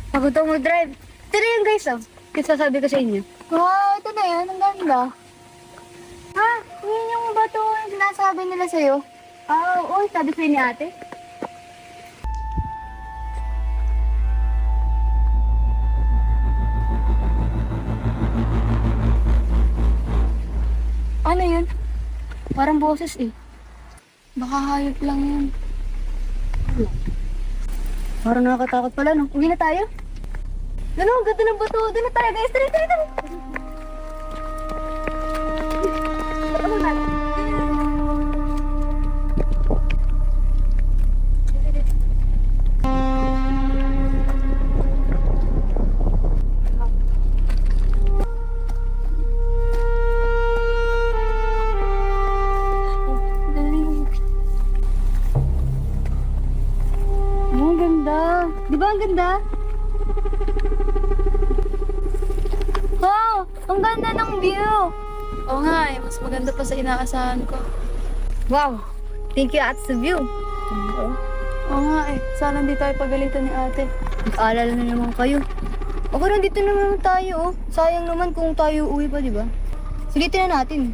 Pagod ako mag-drive. Ito na yun guys, oh. Yung sasabi ko sa inyo. Wow, ito na yun. Ang ganda. Ha? Yun yung bato yung sinasabi nila sa'yo. Ah, oo. Sabi ko yun ni ate. Ano yun? Parang boses eh. Baka hayop lang yun. Parang nakakatakot pala, no? Uwi na tayo. Ano, ang ganda ng bato. Doon na tayo, guys. Tara, tara, tara. Ano na? Galing. Ang ganda. Di ba ang ganda? Wow! Ang ganda ng view! Oo nga eh, mas maganda pa sa inaasahan ko. Wow. Thank you, Ate, sa view. Oo nga eh, sana hindi tayo pagalitan ni ate. Nag-aalala na naman kayo. Ako nandito naman tayo, oh. Sayang naman kung tayo uwi pa, di ba? Sulitin na natin.